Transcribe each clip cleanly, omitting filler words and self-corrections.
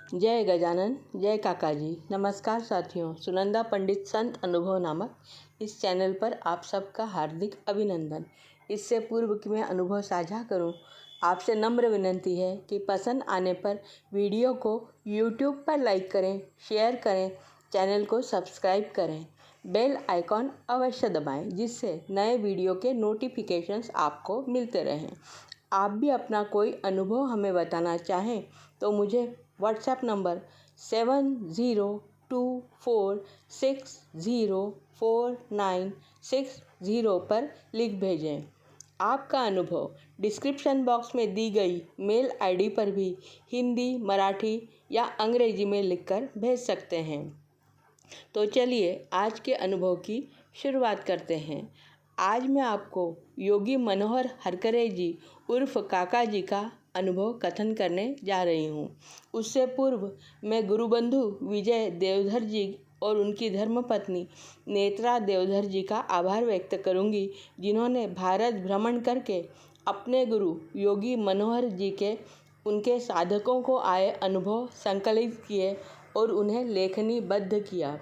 जय गजानन, जय काका जी। नमस्कार साथियों, सुनंदा पंडित संत अनुभव नामक इस चैनल पर आप सबका हार्दिक अभिनंदन। इससे पूर्व कि मैं अनुभव साझा करूं, आपसे नम्र विनंती है कि पसंद आने पर वीडियो को YouTube पर लाइक करें, शेयर करें, चैनल को सब्सक्राइब करें, बेल आइकॉन अवश्य दबाएं, जिससे नए वीडियो के नोटिफिकेशंस आपको मिलते रहें। आप भी अपना कोई अनुभव हमें बताना चाहें तो मुझे व्हाट्सएप नंबर 7024604960 पर लिख भेजें। आपका अनुभव डिस्क्रिप्शन बॉक्स में दी गई मेल आईडी पर भी हिंदी, मराठी या अंग्रेजी में लिखकर भेज सकते हैं। तो चलिए आज के अनुभव की शुरुआत करते हैं। आज मैं आपको योगी मनोहर हरकरे जी उर्फ काका जी का अनुभव कथन करने जा रही हूँ। उससे पूर्व मैं गुरुबंधु विजय देवधर जी और उनकी धर्मपत्नी नेत्रा देवधर जी का आभार व्यक्त करूँगी, जिन्होंने भारत भ्रमण करके अपने गुरु योगी मनोहर जी के उनके साधकों को आए अनुभव संकलित किए और उन्हें लेखनीबद्ध किया।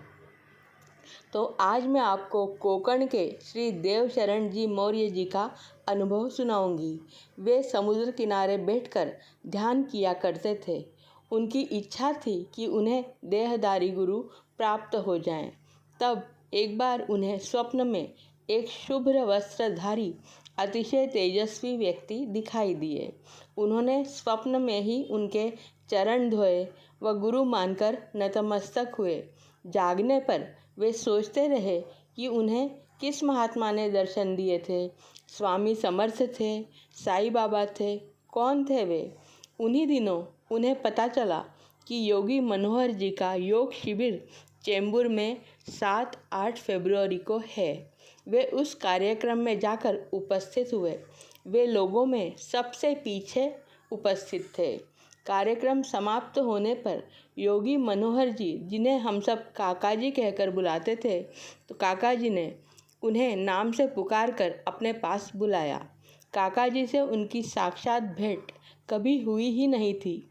तो आज मैं आपको कोकण के श्री देवशरण जी मौर्य जी का अनुभव सुनाऊंगी। वे समुद्र किनारे बैठकर ध्यान किया करते थे। उनकी इच्छा थी कि उन्हें देहधारी गुरु प्राप्त हो जाएं। तब एक बार उन्हें स्वप्न में एक शुभ्र वस्त्रधारी अतिशय तेजस्वी व्यक्ति दिखाई दिए। उन्होंने स्वप्न में ही उनके चरण धोए व गुरु मानकर नतमस्तक हुए। जागने पर वे सोचते रहे कि उन्हें किस महात्मा ने दर्शन दिए थे। स्वामी समर्थ थे, साईं बाबा थे, कौन थे वे? उन्हीं दिनों उन्हें पता चला कि योगी मनोहर जी का योग शिविर चेंबूर में 7-8 फरवरी को है। वे उस कार्यक्रम में जाकर उपस्थित हुए। वे लोगों में सबसे पीछे उपस्थित थे। कार्यक्रम समाप्त होने पर योगी मनोहर जी, जिन्हें हम सब काका जी कहकर बुलाते थे, तो काका जी ने उन्हें नाम से पुकार कर अपने पास बुलाया। काका जी से उनकी साक्षात भेंट कभी हुई ही नहीं थी,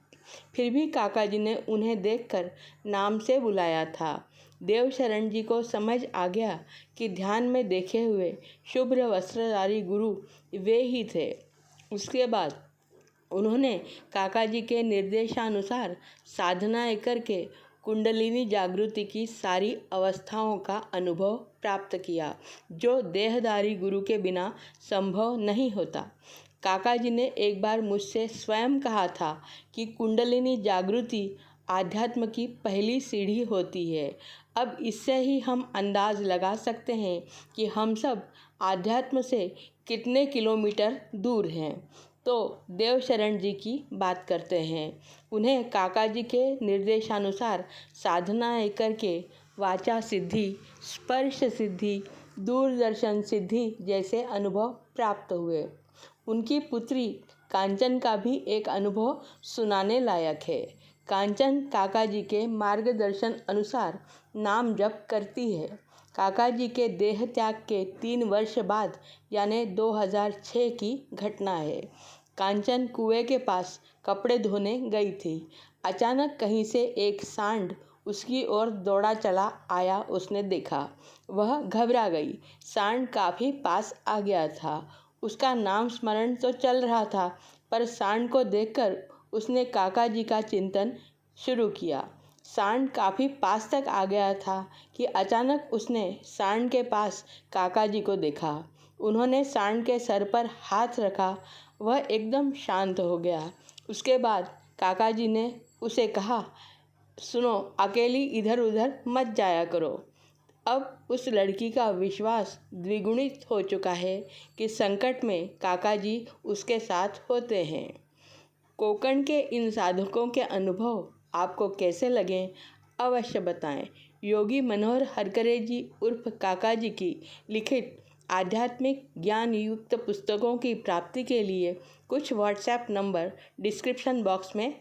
फिर भी काका जी ने उन्हें देखकर नाम से बुलाया था। देवशरण जी को समझ आ गया कि ध्यान में देखे हुए शुभ्र वस्त्रधारी गुरु वे ही थे। उसके बाद उन्होंने काका जी के निर्देशानुसार साधनाएं करके कुंडलिनी जागृति की सारी अवस्थाओं का अनुभव प्राप्त किया, जो देहधारी गुरु के बिना संभव नहीं होता। काका जी ने एक बार मुझसे स्वयं कहा था कि कुंडलिनी जागृति आध्यात्म की पहली सीढ़ी होती है। अब इससे ही हम अंदाज लगा सकते हैं कि हम सब आध्यात्म से कितने किलोमीटर दूर हैं। तो देवशरण जी की बात करते हैं। उन्हें काका जी के निर्देशानुसार साधनाएं करके वाचा सिद्धि, स्पर्श सिद्धि, दूरदर्शन सिद्धि जैसे अनुभव प्राप्त हुए। उनकी पुत्री कांचन का भी एक अनुभव सुनाने लायक है। कांचन काका जी के मार्गदर्शन अनुसार नाम जप करती है। काका जी के देह त्याग के 3 वर्ष बाद यानी 2006 की घटना है। कांचन कुएं के पास कपड़े धोने गई थी। अचानक कहीं से एक सांड उसकी ओर दौड़ा चला आया। उसने देखा, वह घबरा गई। सांड काफ़ी पास आ गया था। उसका नाम स्मरण तो चल रहा था, पर सांड को देखकर उसने काका जी का चिंतन शुरू किया। सांड काफ़ी पास तक आ गया था कि अचानक उसने सांड के पास काका जी को देखा। उन्होंने सांड के सर पर हाथ रखा। वह एकदम शांत हो गया। उसके बाद काका जी ने उसे कहा, सुनो, अकेली इधर उधर मत जाया करो। अब उस लड़की का विश्वास द्विगुणित हो चुका है कि संकट में काका जी उसके साथ होते हैं। कोकण के इन साधकों के अनुभव आपको कैसे लगे, अवश्य बताएं। योगी मनोहर हरकरे जी उर्फ काका जी की लिखित आध्यात्मिक ज्ञान युक्त पुस्तकों की प्राप्ति के लिए कुछ व्हाट्सएप नंबर डिस्क्रिप्शन बॉक्स में